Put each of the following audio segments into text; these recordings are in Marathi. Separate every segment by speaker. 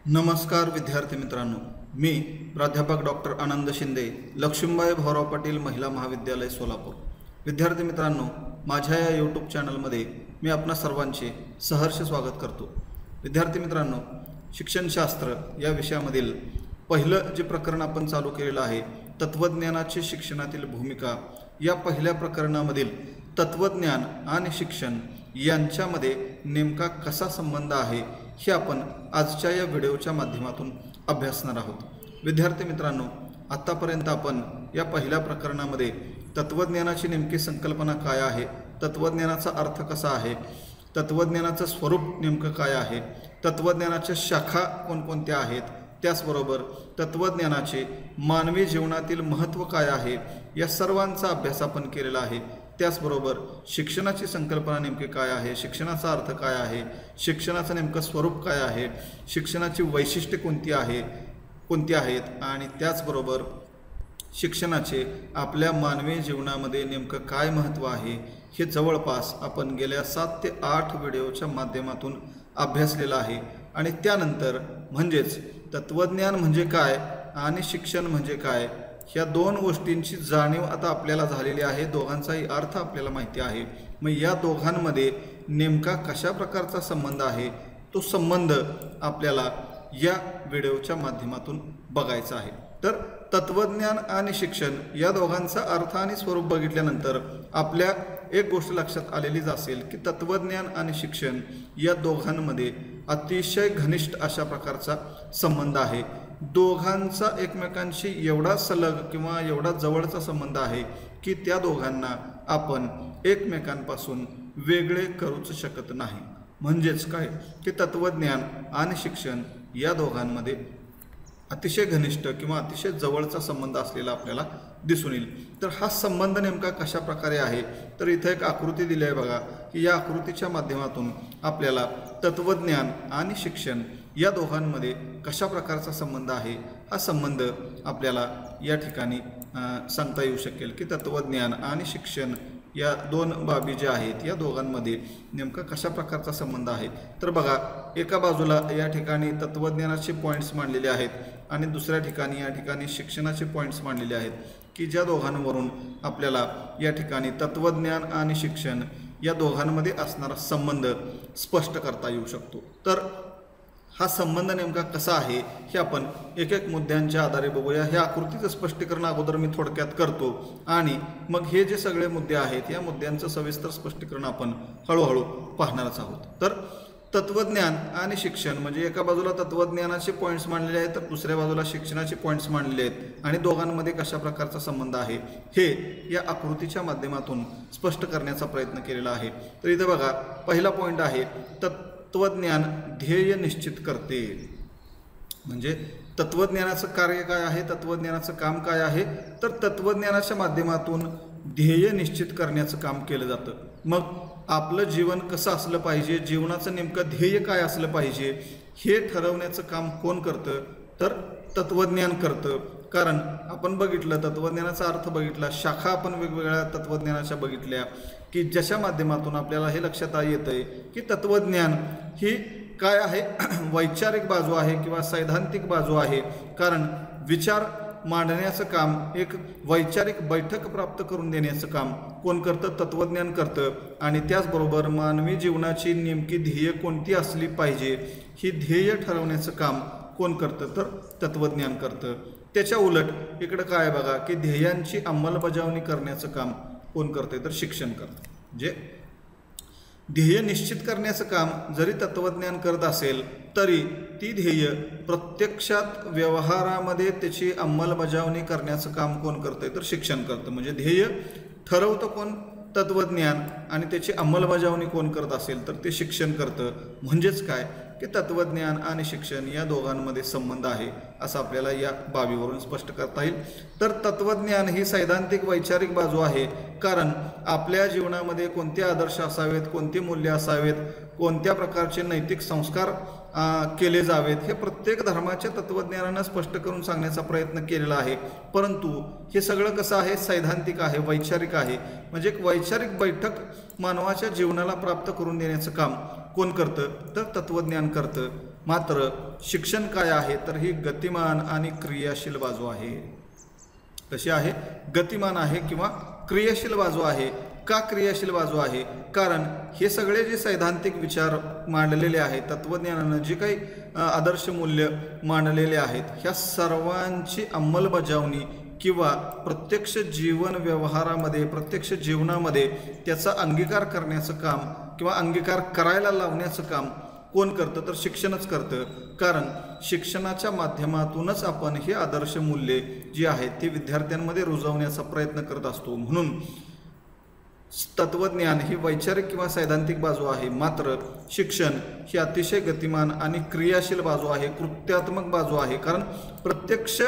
Speaker 1: नमस्कार विद्यार्थी मित्रांनो, मी प्राध्यापक डॉक्टर आनंद शिंदे, लक्ष्मीबाई भाऊराव पाटील महिला महाविद्यालय सोलापूर। विद्यार्थी मित्रांनो, माझ्या या यूट्यूब चॅनलमध्ये मी आपणा सर्वांचे सहर्ष स्वागत करतो। विद्यार्थी मित्रांनो, शिक्षणशास्त्र या विषयामधील पहिलं जे प्रकरण आपण चालू केलेलं आहे, तत्वज्ञानाची शिक्षणातील भूमिका, या पहिल्या प्रकरणामधील तत्वज्ञान आणि शिक्षण यांच्यामध्ये नेमका कसा संबंध आहे हे आपण आजच्या या व्हिडिओच्या माध्यमातून अभ्यासणार आहोत। विद्यार्थी मित्रांनो, आतापर्यंत आपण या पहिल्या प्रकरणामध्ये तत्वज्ञानाची नेमकी संकल्पना काय आहे, तत्वज्ञानाचा अर्थ कसा आहे, तत्वज्ञानाचं स्वरूप नेमकं काय आहे, तत्वज्ञानाच्या शाखा कोणकोणत्या आहेत, त्याचबरोबर तत्वज्ञानाचे मानवी जीवनातील महत्त्व काय आहे, या सर्वांचा अभ्यास आपण केलेला आहे। त्याचबरोबर शिक्षणाची संकल्पना नेमकी काय आहे, शिक्षणाचा अर्थ काय आहे, शिक्षणाचं नेमकं स्वरूप काय आहे, शिक्षणाची वैशिष्ट्ये कोणती आहेत आणि त्याचबरोबर शिक्षणाचे आपल्या मानवी जीवनामध्ये नेमकं काय महत्त्व आहे हे जवळपास आपण गेल्या 7 ते 8 व्हिडिओच्या माध्यमातून अभ्यासलेलं आहे। आणि त्यानंतर म्हणजेच तत्वज्ञान म्हणजे काय आणि शिक्षण म्हणजे काय, ह्या दोन गोष्टींची जाणीव आता आपल्याला झालेली आहे, दोघांचाही अर्थ आपल्याला माहिती आहे। मग या दोघांमध्ये नेमका कशा प्रकारचा संबंध आहे, तो संबंध आपल्याला या व्हिडिओच्या माध्यमातून बघायचा आहे। तर तत्वज्ञान आणि शिक्षण या दोघांचा अर्थ आणि स्वरूप बघितल्यानंतर आपल्या एक गोष्ट लक्षात आलेलीच असेल की तत्वज्ञान आणि शिक्षण या दोघांमध्ये अतिशय घनिष्ठ अशा प्रकारचा संबंध आहे। दोघांचा एकमेकांशी एवढा सलग किंवा एवढा जवळचा संबंध आहे की त्या दोघांना आपण एकमेकांपासून वेगळे करूच शकत नाही। म्हणजेच काय की तत्वज्ञान आणि शिक्षण या दोघांमध्ये अतिशय घनिष्ठ किंवा अतिशय जवळचा संबंध असलेला आपल्याला दिसून येईल। तर हा संबंध नेमका कशा प्रकारे आहे, तर इथे एक आकृती दिली आहे बघा, की या आकृतीच्या माध्यमातून आपल्याला तत्वज्ञान आणि शिक्षण या दोघांमध्ये कशा प्रकारचा संबंध आहे हा संबंध आपल्याला या ठिकाणी सांगता येऊ शकेल की तत्वज्ञान आणि शिक्षण या दोन बाबी ज्या आहेत या दोघांमध्ये नेमका कशा प्रकारचा संबंध आहे। तर बघा, एका बाजूला या ठिकाणी तत्वज्ञानाचे पॉईंट्स मांडलेले आहेत आणि दुसऱ्या ठिकाणी या ठिकाणी शिक्षणाचे पॉईंट्स मांडलेले आहेत की ज्या दोघांवरून आपल्याला या ठिकाणी तत्वज्ञान आणि शिक्षण या दोघांमध्ये असणारा संबंध स्पष्ट करता येऊ शकतो। तर हा संबंध नेमका कसा आहे हे आपण एक एक मुद्द्यांच्या आधारे बघूया। ह्या आकृतीचं स्पष्टीकरण अगोदर मी थोडक्यात करतो आणि मग हे जे सगळे मुद्दे आहेत या मुद्द्यांचं सविस्तर स्पष्टीकरण आपण हळूहळू पाहणारच आहोत। तर तत्वज्ञान आणि शिक्षण म्हणजे एका बाजूला तत्वज्ञानाचे पॉईंट्स मांडलेले आहेत तर दुसऱ्या बाजूला शिक्षणाचे पॉईंट्स मांडलेले आहेत आणि दोघांमध्ये कशा प्रकारचा संबंध आहे हे या आकृतीच्या माध्यमातून स्पष्ट करण्याचा प्रयत्न केलेला आहे। तर इथे बघा, पहिला पॉईंट आहे तत्वज्ञान ध्येय निश्चित करते। म्हणजे तत्वज्ञानाचं कार्य काय आहे, तत्वज्ञानाचं काम काय आहे, तर तत्वज्ञानाच्या माध्यमातून ध्येय निश्चित करण्याचं काम केलं जातं। मग आपलं जीवन कसं असलं पाहिजे, जीवनाचं नेमकं ध्येय काय असलं पाहिजे हे ठरवण्याचं काम कोण करतं, तर तत्वज्ञान करतं। कारण आपण बघितलं, तत्वज्ञानाचा अर्थ बघितला, शाखा आपण वेगवेगळ्या तत्वज्ञानाच्या बघितल्या की ज्याच्या माध्यमातून आपल्याला हे लक्षात येतं आहे की तत्वज्ञान ही काय आहे, वैचारिक बाजू आहे किंवा सैद्धांतिक बाजू आहे। कारण विचार मांडण्याचं काम, एक वैचारिक बैठक प्राप्त करून देण्याचं काम कोण करतं, तत्वज्ञान करतं। आणि त्याचबरोबर मानवी जीवनाची नेमकी ध्येय कोणती असली पाहिजे ही ध्येय ठरवण्याचं काम कोण करतं, तर तत्वज्ञान करतं। त्याच्या उलट इकडं काय बघा की ध्येयांची अंमलबजावणी करण्याचं काम कोण करते, तर शिक्षण करतं। म्हणजे ध्येय निश्चित करण्याचं काम जरी तत्वज्ञान करत असेल तरी ती ध्येय प्रत्यक्षात व्यवहारामध्ये त्याची अंमलबजावणी करण्याचं काम कोण करते, तर शिक्षण करतं। म्हणजे ध्येय ठरवतं कोण, तत्वज्ञान, आणि त्याची अंमलबजावणी कोण करत असेल तर ते शिक्षण करतं। म्हणजेच काय की तत्वज्ञान आणि शिक्षण या दोघांमध्ये संबंध आहे असं आपल्याला या बाबीवरून स्पष्ट करता येईल। तर तत्वज्ञान ही सैद्धांतिक वैचारिक बाजू आहे। कारण आपल्या जीवनामध्ये कोणते आदर्श असावेत, कोणती मूल्य असावेत, कोणत्या प्रकारचे नैतिक संस्कार केले जावेत हे प्रत्येक धर्माच्या तत्वज्ञानानं स्पष्ट करून सांगण्याचा प्रयत्न केलेला आहे। परंतु हे सगळं कसं आहे, सैद्धांतिक आहे, वैचारिक आहे। म्हणजे एक वैचारिक बैठक मानवाच्या जीवनाला प्राप्त करून देण्याचं काम कोण करतं, तर तत्वज्ञान करतं। मात्र शिक्षण काय आहे तर ही गतिमान आणि क्रियाशील बाजू आहे। कशी आहे? गतिमान आहे किंवा क्रियाशील बाजू आहे। का क्रियाशील बाजू आहे? कारण हे सगळे जे सैद्धांतिक विचार मांडलेले आहेत, तत्वज्ञानानं जे काही आदर्श मूल्य मांडलेले आहेत, ह्या सर्वांची अंमलबजावणी किंवा प्रत्यक्ष जीवन व्यवहारामध्ये, प्रत्यक्ष जीवनामध्ये त्याचा अंगीकार करण्याचं काम किंवा अंगीकार करायला लावण्याचं काम कोण करतं तर शिक्षणच करतं। कारण शिक्षणाच्या माध्यमातूनच आपण हे आदर्श मूल्ये जी आहेत ती विद्यार्थ्यांमध्ये रुजवण्याचा प्रयत्न करत असतो। म्हणून तत्वज्ञान ही वैचारिक किंवा सैद्धांतिक बाजू आहे, मात्र शिक्षण ही अतिशय गतिमान आणि क्रियाशील बाजू आहे, कृत्यात्मक बाजू आहे। कारण प्रत्यक्ष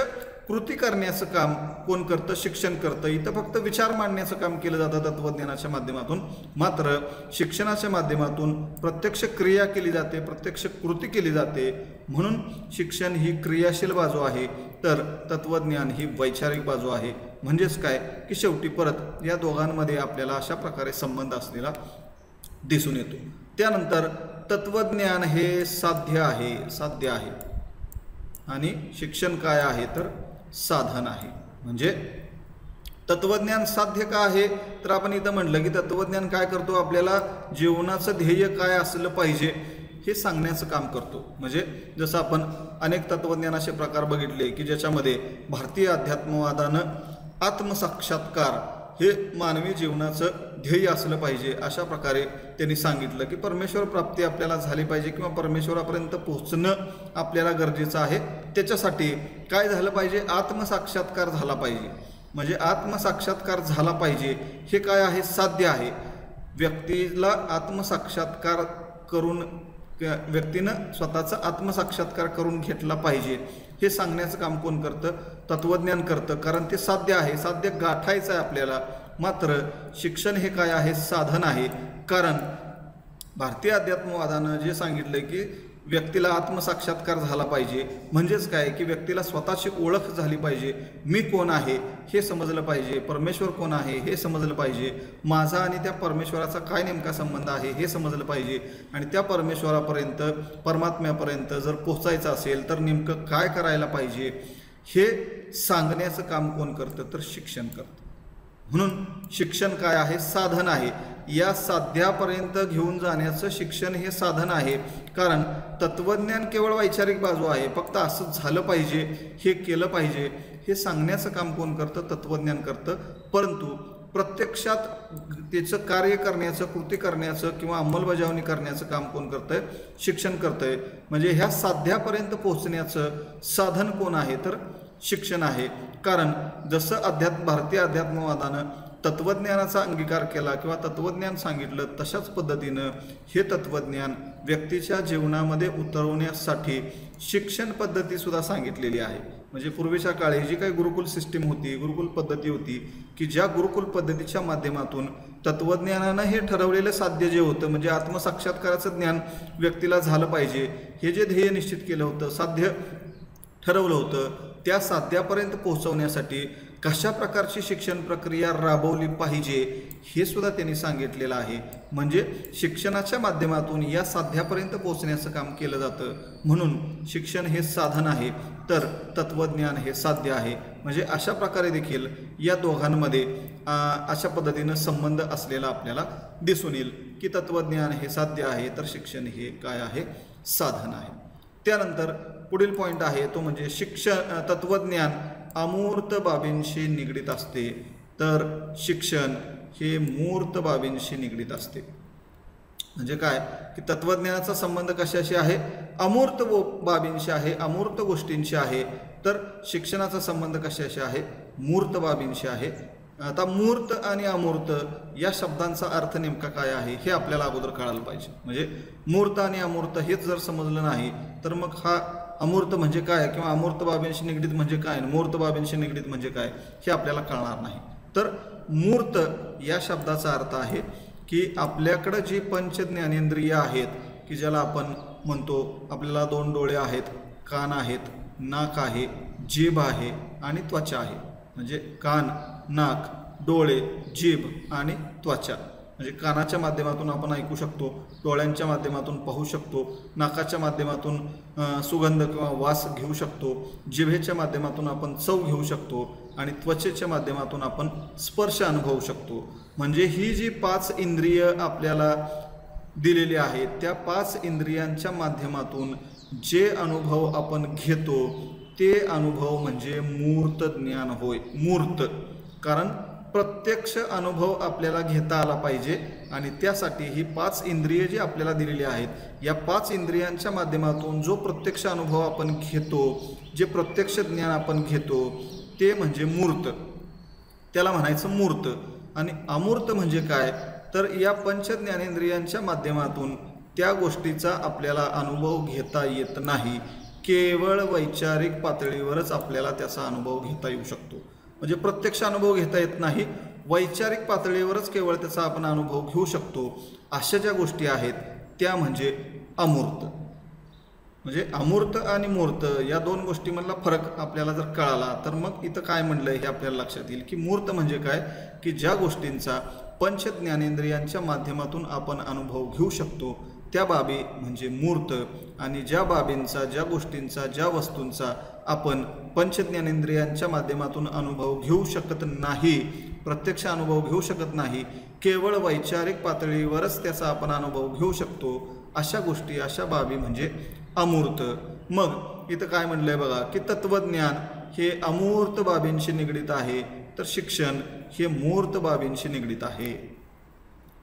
Speaker 1: कृती करण्याचं काम कोण करतं? शिक्षण करतं। इथं फक्त विचार मांडण्याचं काम केलं जातं तत्वज्ञानाच्या माध्यमातून, मात्र शिक्षणाच्या माध्यमातून प्रत्यक्ष क्रिया केली जाते, प्रत्यक्ष कृती केली जाते। म्हणून शिक्षण ही क्रियाशील बाजू आहे, तर तत्वज्ञान ही वैचारिक बाजू आहे। म्हणजेच काय की शेवटी परत या दोघांमध्ये आपल्याला अशा प्रकारे संबंध असलेला दिसून येतो। त्यानंतर तत्वज्ञान हे साध्य आहे आणि शिक्षण काय आहे तर साधन आहे। म्हणजे तत्वज्ञान साध्य का आहे तर आपण इथं म्हटलं की तत्वज्ञान काय करतो? आपल्याला जीवनाचं ध्येय काय असलं पाहिजे हे सांगण्याचं काम करतो। म्हणजे जसं आपण अनेक तत्वज्ञानाचे प्रकार बघितले की ज्याच्यामध्ये भारतीय अध्यात्मवादानं आत्मसाक्षात्कार हे मानवी जीवनाचं ध्येय असलं पाहिजे, अशा प्रकारे त्यांनी सांगितलं की परमेश्वर प्राप्ती आपल्याला झाली पाहिजे किंवा परमेश्वरापर्यंत पोहोचणं आपल्याला गरजेचं आहे। त्याच्यासाठी काय झालं पाहिजे? आत्मसाक्षात्कार झाला पाहिजे। म्हणजे आत्मसाक्षात्कार झाला पाहिजे हे काय आहे? साध्य आहे। व्यक्तीला आत्मसाक्षात्कार करून व्यक्तीनं स्वतःचा आत्मसाक्षात्कार करून घेतला पाहिजे हे सांगण्याचं काम कोण करतं? तत्वज्ञान करतं। कारण ते साध्य आहे, साध्य गाठायचं आहे आपल्याला। मात्र शिक्षण हे काय आहे? साधन आहे। कारण भारतीय अध्यात्मवादानं जे सांगितलं की व्यक्तीला आत्मसाक्षात्कार झाला पाहिजे, म्हणजेच काय की व्यक्तीला स्वतःची ओळख झाली पाहिजे, मी कोण आहे हे समजलं पाहिजे, परमेश्वर कोण आहे हे समजलं पाहिजे, माझा आणि त्या परमेश्वराचा काय नेमका संबंध आहे हे समजलं पाहिजे, आणि त्या परमेश्वरापर्यंत, परमात्म्यापर्यंत जर पोहोचायचं असेल तर नेमकं काय करायला पाहिजे हे सांगण्याचं काम कोण करतं तर शिक्षण करतं। म्हणून शिक्षण काय आहे? साधन आहे। या साध्यापर्यंत घेऊन जाण्याचं शिक्षण हे साधन आहे। कारण तत्वज्ञान केवळ वैचारिक बाजू आहे, फक्त असं झालं पाहिजे, हे केलं पाहिजे हे सांगण्याचं काम कोण करतं? तत्वज्ञान करतं। परंतु प्रत्यक्षात त्याचं कार्य करण्याचं, कृती करण्याचं किंवा अंमलबजावणी करण्याचं काम कोण करतंय? शिक्षण करतंय। म्हणजे ह्या साध्यापर्यंत पोहोचण्याचं साधन कोण आहे तर शिक्षण आहे। कारण जसं भारतीय अध्यात्मवादानं तत्वज्ञानाचा अंगीकार केला किंवा तत्वज्ञान सांगितलं, तशाच पद्धतीनं हे तत्वज्ञान व्यक्तीच्या जीवनामध्ये उतरवण्यासाठी शिक्षण पद्धतीसुद्धा सांगितलेली आहे। म्हणजे पूर्वीच्या काळी जी काही गुरुकुल सिस्टीम होती, गुरुकुल पद्धती होती, की ज्या गुरुकुल पद्धतीच्या माध्यमातून तत्वज्ञानानं हे ठरवलेलं साध्य जे होतं, म्हणजे आत्मसाक्षात्काराचं ज्ञान व्यक्तीला झालं पाहिजे, हे जे ध्येय निश्चित केलं होतं, साध्य ठरवलं होतं, त्या साध्यापर्यंत पोहोचवण्यासाठी कशा प्रकारची शिक्षण प्रक्रिया राबवली पाहिजे हे सुद्धा त्यांनी सांगितलेलं आहे। म्हणजे शिक्षणाच्या माध्यमातून या साध्यापर्यंत पोहोचण्याचं काम केलं जातं। म्हणून शिक्षण हे साधन आहे, तर तत्वज्ञान हे साध्य आहे। म्हणजे अशा प्रकारे देखील या दोघांमध्ये अशा पद्धतीनं संबंध असलेला आपल्याला दिसून येईल की तत्वज्ञान हे साध्य आहे, तर शिक्षण हे काय आहे? साधन आहे। त्यानंतर पुढील पॉईंट आहे तो म्हणजे तत्वज्ञान अमूर्त बाबींशी निगडित असते, तर शिक्षण हे मूर्त बाबींशी निगडित असते। म्हणजे काय की तत्वज्ञानाचा संबंध कशाशी आहे? अमूर्त बाबींशी आहे, अमूर्त गोष्टींशी आहे। तर शिक्षणाचा संबंध कशाशी आहे? मूर्त बाबींशी आहे। आता मूर्त आणि अमूर्त या शब्दांचा अर्थ नेमका काय आहे हे आपल्याला अगोदर कळायला पाहिजे। म्हणजे मूर्त आणि अमूर्त हेच जर समजलं नाही तर मग हा अमूर्त म्हणजे काय किंवा अमूर्त बाबींशी निगडित म्हणजे काय, मूर्त बाबींशी निगडित म्हणजे काय हे आपल्याला कळणार नाही। तर मूर्त या शब्दाचा अर्थ आहे की आपल्याकडं जी पंच ज्ञानेंद्रिय आहेत, की ज्याला आपण म्हणतो आपल्याला 2 डोळे आहेत, कान आहेत, नाक आहे, जीभ आहे आणि त्वचा आहे। म्हणजे कान, नाक, डोळे, जीभ आणि त्वचा म्हणजे कानाच्या माध्यमातून आपण ऐकू शकतो, डोळ्यांच्या माध्यमातून पाहू शकतो, नाकाच्या माध्यमातून सुगंध किंवा वास घेऊ शकतो, जिभेच्या माध्यमातून आपण चव घेऊ शकतो आणि त्वचेच्या माध्यमातून आपण स्पर्श अनुभवू शकतो. म्हणजे ही जी 5 इंद्रिय आपल्याला दिलेली आहेत, त्या 5 इंद्रियांच्या माध्यमातून जे अनुभव आपण घेतो ते अनुभव म्हणजे मूर्त ज्ञान होय. मूर्त, कारण प्रत्यक्ष अनुभव आपल्याला घेता आला पाहिजे आणि त्यासाठी ही 5 इंद्रिय जी आपल्याला दिलेली आहेत, या 5 इंद्रियांच्या माध्यमातून जो प्रत्यक्ष अनुभव आपण घेतो, जे प्रत्यक्ष ज्ञान आपण घेतो ते म्हणजे मूर्त, त्याला म्हणायचं मूर्त. आणि अमूर्त म्हणजे काय, तर या पंच ज्ञानेंद्रियांच्या माध्यमातून त्या गोष्टीचा आपल्याला अनुभव घेता येत नाही. केवळ वैचारिक पातळीवरच आपल्याला त्याचा अनुभव घेता येऊ शकतो. म्हणजे प्रत्यक्ष अनुभव घेता येत नाही, वैचारिक पातळीवरच केवळ त्याचा आपण अनुभव घेऊ शकतो. अशा ज्या गोष्टी आहेत त्या म्हणजे अमूर्त. म्हणजे अमूर्त आणि मूर्त या 2 गोष्टीमधला फरक आपल्याला जर कळाला तर मग इथं काय म्हणलं हे आपल्याला लक्षात येईल की मूर्त म्हणजे काय, की ज्या गोष्टींचा पंच ज्ञानेंद्रियांच्या माध्यमातून आपण अनुभव घेऊ शकतो त्या बाबी म्हणजे मूर्त. आणि ज्या बाबींचा, ज्या गोष्टींचा, ज्या वस्तूंचा आपण पंच ज्ञानेंद्रियांच्या माध्यमातून अनुभव घेऊ शकत नाही, प्रत्यक्ष अनुभव घेऊ शकत नाही, केवळ वैचारिक पातळीवरच त्याचा आपण अनुभव घेऊ शकतो, अशा गोष्टी, अशा बाबी म्हणजे अमूर्त. मग इथं काय म्हणलंय बघा की तत्वज्ञान हे अमूर्त बाबींशी निगडीत आहे, तर शिक्षण हे मूर्त बाबींशी निगडीत आहे.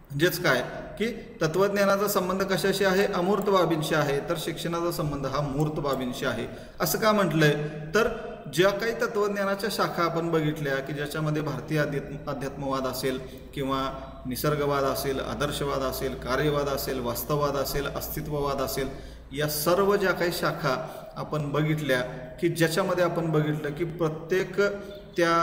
Speaker 1: म्हणजेच काय की तत्वज्ञानाचा संबंध कशाशी आहे, अमूर्त बाबींशी आहे, तर शिक्षणाचा संबंध हा मूर्त बाबींशी आहे. असं का म्हटलंय, तर ज्या काही तत्वज्ञानाच्या शाखा आपण बघितल्या की ज्याच्यामध्ये भारतीय अध्यात्मवाद असेल किंवा निसर्गवाद असेल, आदर्शवाद असेल, कार्यवाद असेल, वास्तववाद असेल, अस्तित्ववाद असेल, या सर्व ज्या काही शाखा आपण बघितल्या की ज्याच्यामध्ये आपण बघितलं की प्रत्येक त्या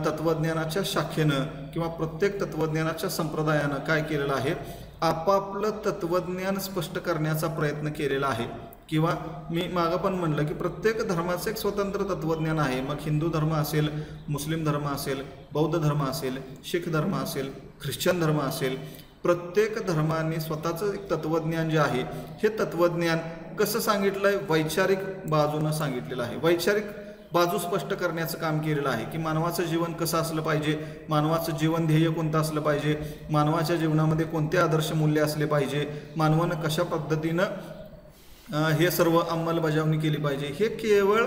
Speaker 1: तत्वज्ञानाच्या शाखेनं किंवा प्रत्येक तत्वज्ञानाच्या संप्रदायानं काय केलेलं आहे, आपापलं तत्वज्ञान स्पष्ट करण्याचा प्रयत्न केलेला आहे. किंवा मी मागं पण म्हणलं की प्रत्येक धर्माचं एक स्वतंत्र तत्वज्ञान आहे. मग हिंदू धर्म असेल, मुस्लिम धर्म असेल, बौद्ध धर्म असेल, शीख धर्म असेल, ख्रिश्चन धर्म असेल, प्रत्येक धर्माने स्वतःचं एक तत्वज्ञान जे आहे हे तत्वज्ञान कसं सांगितलं आहे, वैचारिक बाजूनं सांगितलेलं आहे. वैचारिक बाजू स्पष्ट करण्याचं काम केलेलं आहे की मानवाचं जीवन कसं असलं पाहिजे, मानवाचं जीवन ध्येय कोणतं असलं पाहिजे, मानवाच्या जीवनामध्ये कोणते आदर्श मूल्य असले पाहिजे, मानवानं कशा पद्धतीनं हे सर्व अंमलबजावणी केली पाहिजे, हे केवळ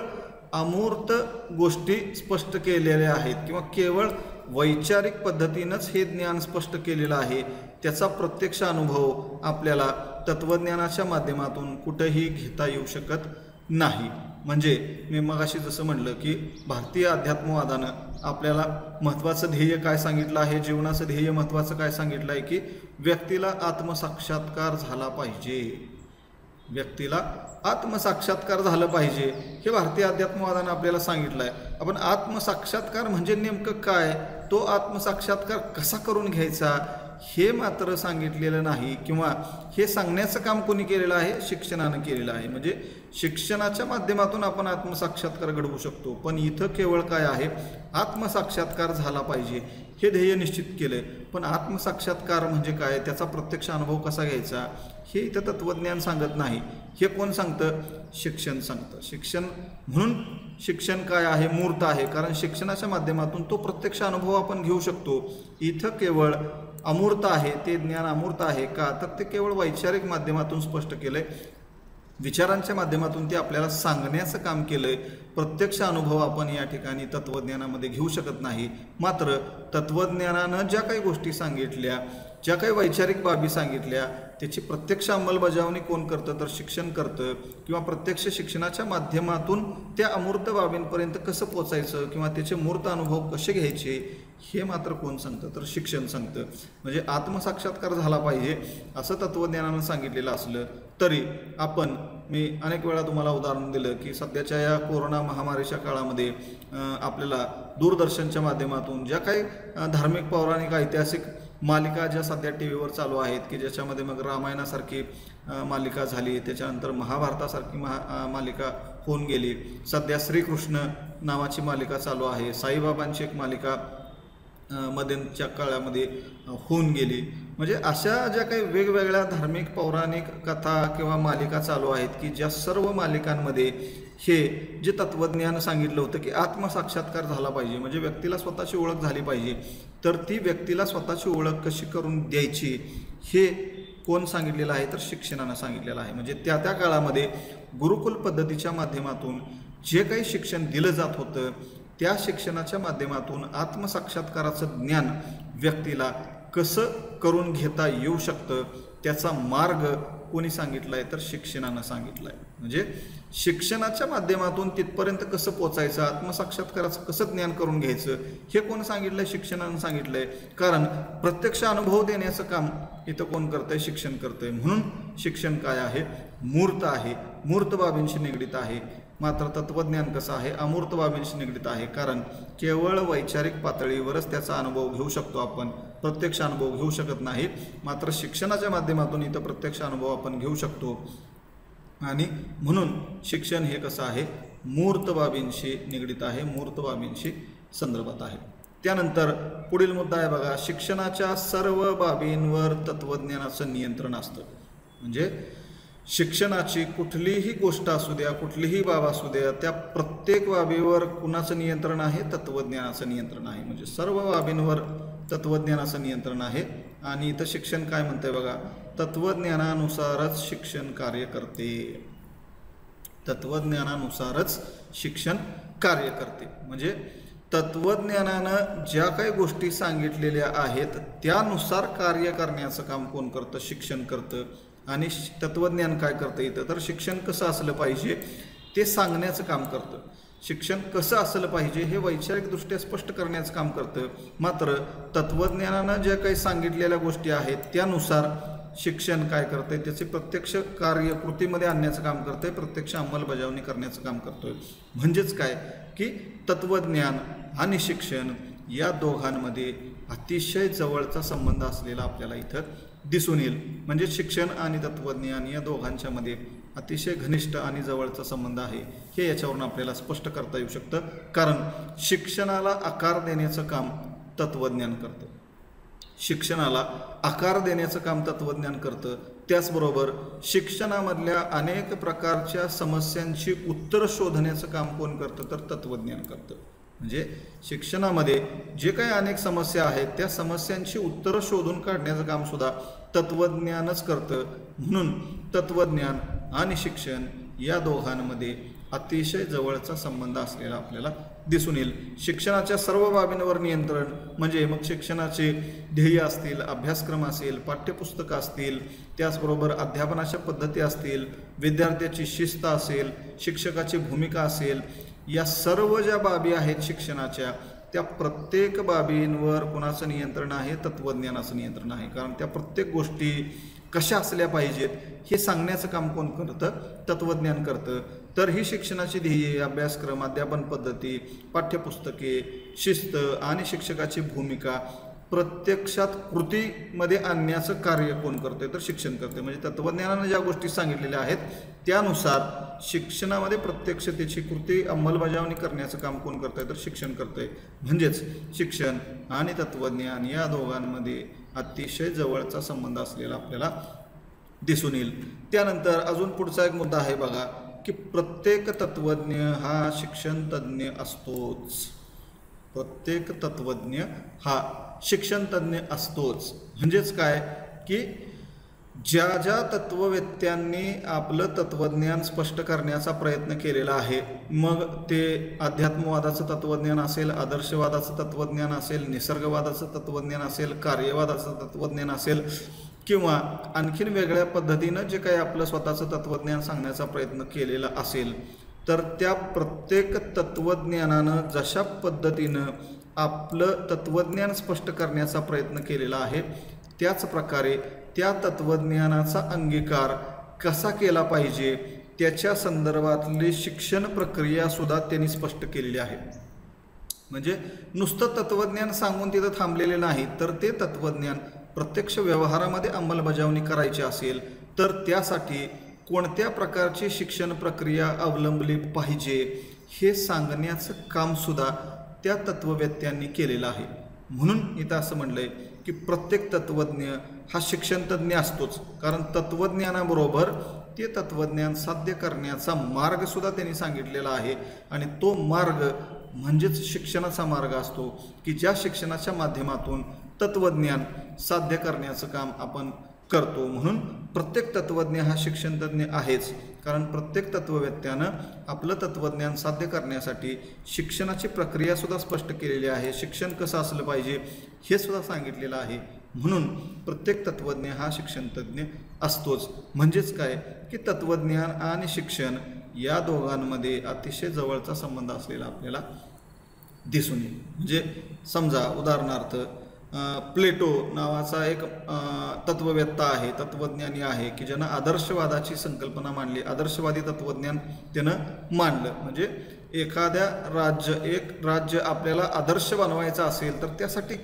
Speaker 1: अमूर्त गोष्टी स्पष्ट केलेल्या आहेत किंवा केवळ वैचारिक पद्धतीनंच हे ज्ञान स्पष्ट केलेलं आहे. त्याचा प्रत्यक्ष अनुभव आपल्याला तत्वज्ञानाच्या माध्यमातून कुठेही घेता येऊ शकत नाही. म्हणजे मी मगाशी जसं म्हणलं की भारतीय अध्यात्मवादानं आपल्याला महत्त्वाचं ध्येय काय सांगितलं आहे, जीवनाचं ध्येय महत्त्वाचं काय सांगितलं आहे की व्यक्तीला आत्मसाक्षात्कार झाला पाहिजे, व्यक्तीला आत्मसाक्षात्कार झालं पाहिजे, हे भारतीय अध्यात्मवादानं आपल्याला सांगितलं आहे. आपण आत्मसाक्षात्कार म्हणजे नेमकं काय, तो आत्मसाक्षात्कार कसा करून घ्यायचा हे मात्र सांगितलेलं नाही किंवा हे सांगण्याचं काम कोणी केलेलं आहे, शिक्षणानं केलेलं आहे. म्हणजे शिक्षणाच्या माध्यमातून आपण आत्मसाक्षात्कार घडवू शकतो, पण इथं केवळ काय आहे, आत्मसाक्षात्कार झाला पाहिजे हे ध्येय निश्चित केलंय. पण आत्मसाक्षात्कार म्हणजे काय, त्याचा प्रत्यक्ष अनुभव कसा घ्यायचा हे इथं तत्वज्ञान सांगत नाही. हे कोण सांगतं, शिक्षण सांगतं. शिक्षण म्हणून शिक्षण काय आहे, मूर्त आहे, कारण शिक्षणाच्या माध्यमातून तो प्रत्यक्ष अनुभव आपण घेऊ शकतो. इथं केवळ अमूर्त आहे, ते ज्ञान अमूर्त आहे का, तर ते केवळ वैचारिक माध्यमातून स्पष्ट केलंय, विचारांच्या माध्यमातून ते आपल्याला सांगण्याचं काम केलंय. प्रत्यक्ष अनुभव आपण या ठिकाणी तत्वज्ञानामध्ये घेऊ शकत नाही. मात्र तत्वज्ञानानं ज्या काही गोष्टी सांगितल्या, ज्या काही वैचारिक बाबी सांगितल्या, त्याची प्रत्यक्ष अंमलबजावणी कोण करतं, तर शिक्षण करतं. किंवा प्रत्यक्ष शिक्षणाच्या माध्यमातून त्या अमूर्त बाबींपर्यंत कसं पोचायचं किंवा त्याचे मूर्त अनुभव कसे घ्यायचे हे मात्र कोण सांगतं, तर शिक्षण सांगतं. म्हणजे आत्मसाक्षात्कार झाला पाहिजे असं तत्वज्ञानानं सांगितलेलं असलं तरी आपण, मी अनेक वेळा तुम्हाला उदाहरण दिलं की सध्याच्या या कोरोना महामारीच्या काळामध्ये आपल्याला दूरदर्शनच्या माध्यमातून ज्या काही धार्मिक, पौराणिक, ऐतिहासिक मालिका ज्या सध्या टी व्हीवर चालू आहेत की ज्याच्यामध्ये मग रामायणासारखी मालिका झाली, त्याच्यानंतर महाभारतासारखी मालिका होऊन गेली, सध्या श्रीकृष्ण नावाची मालिका चालू आहे, साईबाबांची एक मालिका मध्यंतरच्या काळामध्ये होऊन गेली। म्हणजे अशा ज्या काही वेगवेगळ्या धार्मिक पौराणिक कथा किंवा मालिका चालू आहेत की ज्या सर्व मालिकांमध्ये हे जे तत्त्वज्ञान सांगितलं होतं की आत्मसाक्षात्कार झाला पाहिजे, म्हणजे व्यक्तीला स्वतःची ओळख झाली पाहिजे, तर ती व्यक्तीला स्वतःची ओळख कशी करून द्यायची हे कोण सांगितलेलं आहे, तर शिक्षणानं सांगितलेलं आहे। म्हणजे त्या त्या काळामध्ये गुरुकुल पद्धतीच्या माध्यमातून जे काही शिक्षण दिलं जात होतं त्या शिक्षणाच्या माध्यमातून आत्मसाक्षात्काराचं ज्ञान व्यक्तीला कसं करून घेता येऊ शकतं त्याचा मार्ग कोणी सांगितला आहे, तर शिक्षणानं सांगितलं आहे। म्हणजे शिक्षणाच्या माध्यमातून तिथपर्यंत कसं पोचायचं, आत्मसाक्षात्काराचं कसं ज्ञान करून घ्यायचं हे कोण सांगितलं आहे, शिक्षणानं सांगितलं आहे। कारण प्रत्यक्ष अनुभव देण्याचं काम इथं कोण करतं आहे, शिक्षण करतं आहे। म्हणून शिक्षण काय आहे, मूर्त आहे, मूर्त बाबींशी निगडीत आहे। मात्र तत्त्वज्ञान कसं आहे, अमूर्त बाबींशी निगडीत आहे। कारण केवळ वैचारिक पातळीवरच त्याचा अनुभव घेऊ शकतो आपण, प्रत्यक्ष अनुभव घेऊ शकत नाही। मात्र शिक्षणाच्या माध्यमातून इथं प्रत्यक्ष अनुभव आपण घेऊ शकतो आणि म्हणून शिक्षण हे कसं आहे, मूर्त बाबींशी निगडीत आहे, मूर्त बाबींशी संदर्भात आहे। त्यानंतर पुढील मुद्दा आहे बघा, शिक्षणाच्या सर्व बाबींवर तत्त्वज्ञानाचं नियंत्रण असतं। म्हणजे शिक्षणाची कुठलीही गोष्ट असू द्या, कुठलीही बाब असू द्या, त्या प्रत्येक बाबीवर कुणाचं नियंत्रण आहे, तत्त्वज्ञानाचं नियंत्रण आहे। म्हणजे सर्व बाबींवर तत्त्वज्ञानाचं नियंत्रण आहे। आणि इथं शिक्षण काय म्हणतंय बघा, तत्त्वज्ञानानुसारच शिक्षण कार्य करते, तत्त्वज्ञानानुसारच शिक्षण कार्य करते। म्हणजे तत्त्वज्ञानानं ज्या काही गोष्टी सांगितलेल्या आहेत त्यानुसार कार्य करण्याचं काम कोण करतं, शिक्षण करतं। आणि तत्त्वज्ञान काय करतं इथं, तर शिक्षण कसं असलं पाहिजे ते सांगण्याचं काम करतं। शिक्षण कसं असलं पाहिजे हे वैचारिकदृष्ट्या स्पष्ट करण्याचं काम करतं। मात्र तत्त्वज्ञानानं ज्या काही सांगितलेल्या गोष्टी आहेत त्यानुसार शिक्षण काय करतंय, त्याचे प्रत्यक्ष कार्य कृतीमध्ये आणण्याचं काम करतंय, प्रत्यक्ष अंमलबजावणी करण्याचं काम करतोय। म्हणजेच काय की तत्त्वज्ञान आणि शिक्षण या दोघांमध्ये अतिशय जवळचा संबंध असलेला आपल्याला इथं दिसून येईल। म्हणजे शिक्षण आणि तत्त्वज्ञान या दोघांच्या मध्ये अतिशय घनिष्ठ आणि जवळचा संबंध आहे हे याच्यावरून आपल्याला स्पष्ट करता येऊ शकतं। कारण शिक्षणाला आकार देण्याचं काम तत्त्वज्ञान करतं, शिक्षणाला आकार देण्याचं काम तत्त्वज्ञान करतं। त्याचबरोबर शिक्षणामधल्या अनेक प्रकारच्या समस्यांची उत्तरं शोधण्याचं काम कोण करतं, तर तत्त्वज्ञान करतं। म्हणजे शिक्षणामध्ये जे काही अनेक समस्या आहेत त्या समस्यांची उत्तरं शोधून काढण्याचं काम सुद्धा तत्त्वज्ञानच करतं। म्हणून तत्त्वज्ञान आणि शिक्षण या दोघांमध्ये अतिशय जवळचा संबंध असलेला आपल्याला दिसून येईल। शिक्षणाच्या सर्व बाबींवर नियंत्रण म्हणजे मग शिक्षणाचे ध्येय असतील, अभ्यासक्रम असेल, पाठ्यपुस्तकं असतील, त्याचबरोबर अध्यापनाच्या पद्धती असतील, विद्यार्थ्याची शिस्त असेल, शिक्षकाची भूमिका असेल, या सर्व ज्या बाबी आहेत शिक्षणाच्या त्या प्रत्येक बाबींवर कुणाचं नियंत्रण आहे, तत्त्वज्ञानाचं नियंत्रण आहे। कारण त्या प्रत्येक गोष्टी कशा असल्या पाहिजेत हे सांगण्याचं काम कोण करतं, तत्त्वज्ञान करतं। तर ही शिक्षणाची ध्येय, अभ्यासक्रम, अध्यापन पद्धती, पाठ्यपुस्तके, शिस्त आणि शिक्षकाची भूमिका प्रत्यक्षात कृतीमध्ये आणण्याचं कार्य कोण करते, तर शिक्षण करते। म्हणजे तत्त्वज्ञानाने ज्या गोष्टी सांगितलेल्या आहेत त्यानुसार शिक्षणामध्ये प्रत्यक्ष त्याची कृती अंमलबजावणी करण्याचं काम कोण करतंय, तर शिक्षण करतंय। म्हणजेच शिक्षण आणि तत्त्वज्ञान या दोघांमध्ये अतिशय जवळचा संबंध असलेला आपल्याला दिसून येईल। त्यानंतर अजून पुढचा एक मुद्दा आहे बघा की प्रत्येक तत्त्वज्ञ हा शिक्षण तज्ञ असतोच, प्रत्येक तत्त्वज्ञ हा शिक्षण तज्ञ असतोच। म्हणजेच काय की ज्या ज्या तत्त्ववेत्यांनी आपलं तत्त्वज्ञान स्पष्ट करण्याचा प्रयत्न केलेला आहे, मग ते अध्यात्मवादाचं तत्त्वज्ञान असेल, आदर्शवादाचं तत्त्वज्ञान असेल, निसर्गवादाचं तत्त्वज्ञान असेल, कार्यवादाचं तत्त्वज्ञान असेल किंवा आणखीन वेगळ्या पद्धतीनं जे काही आपलं स्वतःचं तत्त्वज्ञान सांगण्याचा प्रयत्न केलेला असेल, तर त्या प्रत्येक तत्त्वज्ञानानं जशा पद्धतीनं आपलं तत्त्वज्ञान स्पष्ट करण्याचा प्रयत्न केलेला आहे त्याच प्रकारे त्या तत्त्वज्ञानाचा अंगीकार कसा केला पाहिजे त्याच्या संदर्भातली शिक्षण प्रक्रियासुद्धा त्यांनी स्पष्ट केलेली आहे। म्हणजे नुसतं तत्त्वज्ञान सांगून तिथं थांबलेले नाही, तर ते तत्त्वज्ञान प्रत्यक्ष व्यवहारामध्ये अंमलबजावणी करायची असेल तर त्यासाठी कोणत्या प्रकारची शिक्षण प्रक्रिया अवलंबली पाहिजे हे सांगण्याचं कामसुद्धा त्या तत्त्ववेत्यांनी केलेलं आहे। म्हणून इथं असं म्हणलंय की प्रत्येक तत्त्वज्ञ हा शिक्षणतज्ञ असतोच, कारण तत्त्वज्ञानाबरोबर ते तत्त्वज्ञान साध्य करण्याचा मार्गसुद्धा त्यांनी सांगितलेला आहे. आणि तो मार्ग म्हणजेच शिक्षणाचा मार्ग असतो की ज्या शिक्षणाच्या माध्यमातून तत्त्वज्ञान साध्य करण्याचं काम आपण करतो. म्हणून प्रत्येक तत्त्वज्ञ हा शिक्षणतज्ञ आहेच, कारण प्रत्येक तत्त्ववेत्त्यानं आपलं तत्त्वज्ञान साध्य करण्यासाठी शिक्षणाची प्रक्रियासुद्धा स्पष्ट केलेली आहे. शिक्षण कसं असलं पाहिजे हे सुद्धा सांगितलेलं आहे. म्हणून प्रत्येक तत्त्वज्ञ हा शिक्षणतज्ञ असतोच. म्हणजेच काय की तत्त्वज्ञान आणि शिक्षण या दोघांमध्ये अतिशय जवळचा संबंध असलेला आपल्याला दिसून येईल. म्हणजे समजा उदाहरणार्थ प्लेटो नावाचा एक तत्त्ववेत्ता आहे, तत्त्वज्ञानी आहे की ज्यानं आदर्शवादाची संकल्पना मांडली. आदर्शवादी तत्त्वज्ञान त्यानं मांडलं. म्हणजे एक राज्य आपल्याला आदर्श बनवायचं असेल तर त्यासाठी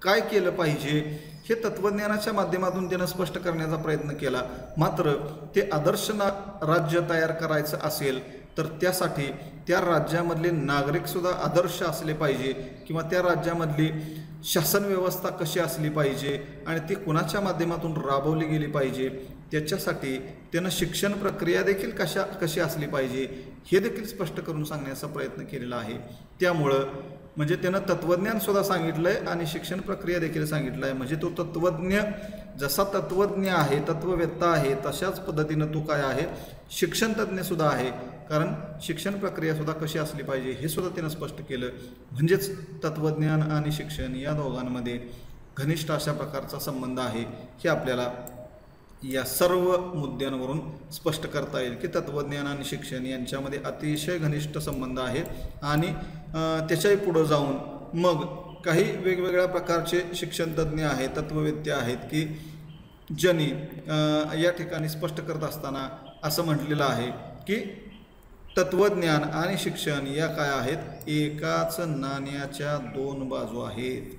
Speaker 1: काय केलं पाहिजे हे तत्त्वज्ञानाच्या माध्यमातून त्यानं स्पष्ट करण्याचा प्रयत्न केला. मात्र ते आदर्श राज्य तयार करायचं असेल तर त्यासाठी त्या राज्यामधले नागरिकसुद्धा आदर्श असले पाहिजे, किंवा त्या राज्यामधली शासन व्यवस्था कशी असली पाहिजे आणि ती कुणाच्या माध्यमातून राबवली गेली पाहिजे, त्याच्यासाठी त्यानं शिक्षण प्रक्रिया देखील कशी असली पाहिजे हे देखील स्पष्ट करून सांगण्याचा प्रयत्न केलेला आहे. त्यामुळं म्हणजे त्यानं तत्त्वज्ञानसुद्धा सांगितलं आहे आणि शिक्षण प्रक्रिया देखील सांगितलं आहे. म्हणजे तो तत्त्वज्ञ जसा तत्त्वज्ञ आहे, तत्त्ववेत्ता आहे, तशाच पद्धतीनं तो काय आहे, शिक्षणतज्ञसुद्धा आहे. कारण शिक्षण प्रक्रियासुद्धा कशी असली पाहिजे हे सुद्धा त्यानं स्पष्ट केलं. म्हणजेच तत्त्वज्ञान आणि शिक्षण या दोघांमध्ये घनिष्ठ अशा प्रकारचा संबंध आहे हे आपल्याला या सर्व मुद्द्यांवरून स्पष्ट करता येईल की तत्त्वज्ञान आणि शिक्षण यांच्यामध्ये अतिशय घनिष्ठ संबंध आहे. आणि त्याच्याही पुढं जाऊन मग काही वेगवेगळ्या प्रकारचे शिक्षणतज्ञ आहेत, तत्त्ववेत्ते आहेत की ज्यांनी या ठिकाणी स्पष्ट करत असताना असं म्हटलेलं आहे की तत्त्वज्ञान आणि शिक्षण या काय आहेत, एकाच नाण्याच्या दोन बाजू आहेत.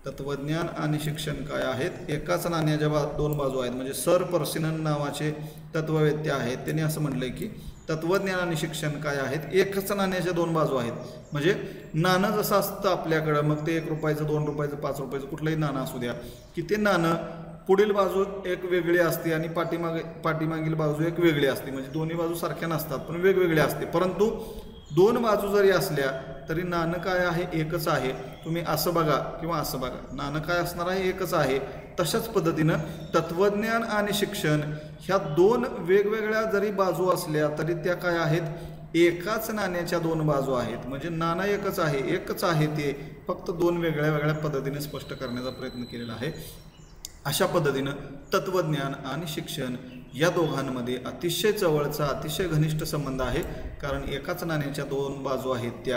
Speaker 1: तत्त्वज्ञान आणि शिक्षण काय आहेत, एकाच नाण्याच्या दोन बाजू आहेत. म्हणजे सर पर्सिनन नावाचे तत्त्ववेत्ते आहेत, त्यांनी असं म्हटलंय की तत्त्वज्ञान आणि शिक्षण काय आहेत, एकच नाण्याच्या दोन बाजू आहेत. म्हणजे नाणं जसं असतं आपल्याकडं, मग ते 1 रुपयाचं, 2 रुपयाचं, 5 रुपयाचं कुठलंही नाणं असू द्या, की ते नाणं पुढील बाजू एक वेगळी असते आणि पाठीमागील बाजू एक वेगळी असते. म्हणजे दोन्ही बाजू सारख्या नसतात पण वेगवेगळ्या असते. परंतु दोन बाजू जरी असल्या तरी नाणं काय आहे, एकच आहे. तुम्ही असं बघा किंवा असं बघा, नाणं काय असणार आहे, एकच आहे. तशाच पद्धतीनं तत्त्वज्ञान आणि शिक्षण ह्या दोन वेगवेगळ्या जरी बाजू असल्या तरी त्या काय आहेत, एकाच नाण्याच्या दोन बाजू आहेत. म्हणजे नाणं एकच आहे, ते फक्त दोन वेगळ्या वेगळ्या पद्धतीने स्पष्ट करण्याचा प्रयत्न केलेला आहे. अशा पद्धतीनं तत्त्वज्ञान आणि शिक्षण या दोघांमध्ये अतिशय जवळचा, अतिशय घनिष्ठ संबंध आहे. कारण एकाच नाण्याच्या दोन बाजू आहेत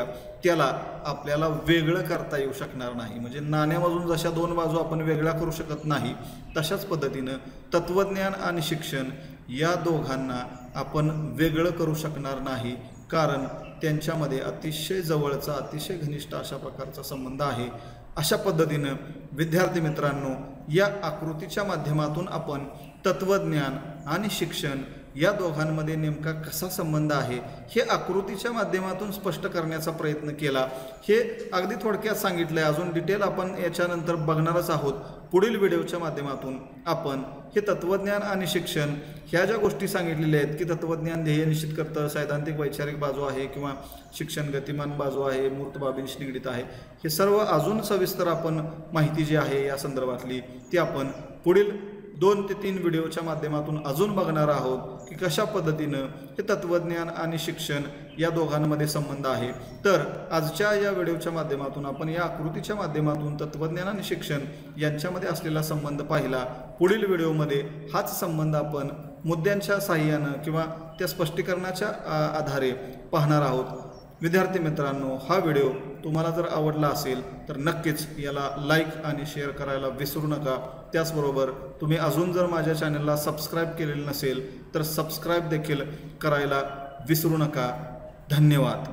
Speaker 1: त्याला आपल्याला वेगळं करता येऊ शकणार नाही. म्हणजे नाण्यामधून जशा दोन बाजू आपण वेगळ्या करू शकत नाही, तशाच पद्धतीनं तत्त्वज्ञान आणि शिक्षण या दोघांना आपण वेगळं करू शकणार नाही. कारण त्यांच्यामध्ये अतिशय जवळचा, अतिशय घनिष्ठ अशा प्रकारचा संबंध आहे. अशा पद्धतीनं विद्यार्थी मित्रांनो, या आकृतीच्या माध्यमातून आपण तत्त्वज्ञान आणि शिक्षण या दोघांमध्ये नेमका कसा संबंध आहे हे आकृतीच्या माध्यमातून स्पष्ट करण्याचा प्रयत्न केला. हे अगदी थोडक्यात सांगितलं आहे. अजून डिटेल आपण याच्यानंतर बघणारच आहोत. पुढील व्हिडिओच्या माध्यमातून आपण हे तत्त्वज्ञान आणि शिक्षण ह्या ज्या गोष्टी सांगितलेल्या आहेत की तत्त्वज्ञान ध्येय निश्चित करतं, सैद्धांतिक वैचारिक बाजू आहे किंवा शिक्षण गतिमान बाजू आहे, मूर्त बाबींशी निगडीत आहे, हे सर्व अजून सविस्तर आपण माहिती जी आहे या संदर्भातली ती आपण पुढील 2 ते 3 व्हिडिओच्या माध्यमातून अजून बघणार आहोत की कशा पद्धतीनं हे तत्त्वज्ञान आणि शिक्षण या दोघांमध्ये संबंध आहे. तर आजच्या या व्हिडिओच्या माध्यमातून आपण या आकृतीच्या माध्यमातून तत्त्वज्ञान आणि शिक्षण यांच्यामध्ये असलेला संबंध पाहिला. पुढील व्हिडिओमध्ये हाच संबंध आपण मुद्द्यांच्या साहाय्यानं किंवा त्या स्पष्टीकरणाच्या आधारे पाहणार आहोत. विद्यार्थी मित्रांनो, हा व्हिडिओ तुम्हाला जर आवडला असेल तर नक्कीच याला लाईक आणि शेअर करायला विसरू नका. त्याचबरोबर तुम्ही अजून जर माझ्या चॅनलला सबस्क्राईब केलेलं नसेल तर सबस्क्राईब देखील करायला विसरू नका. धन्यवाद.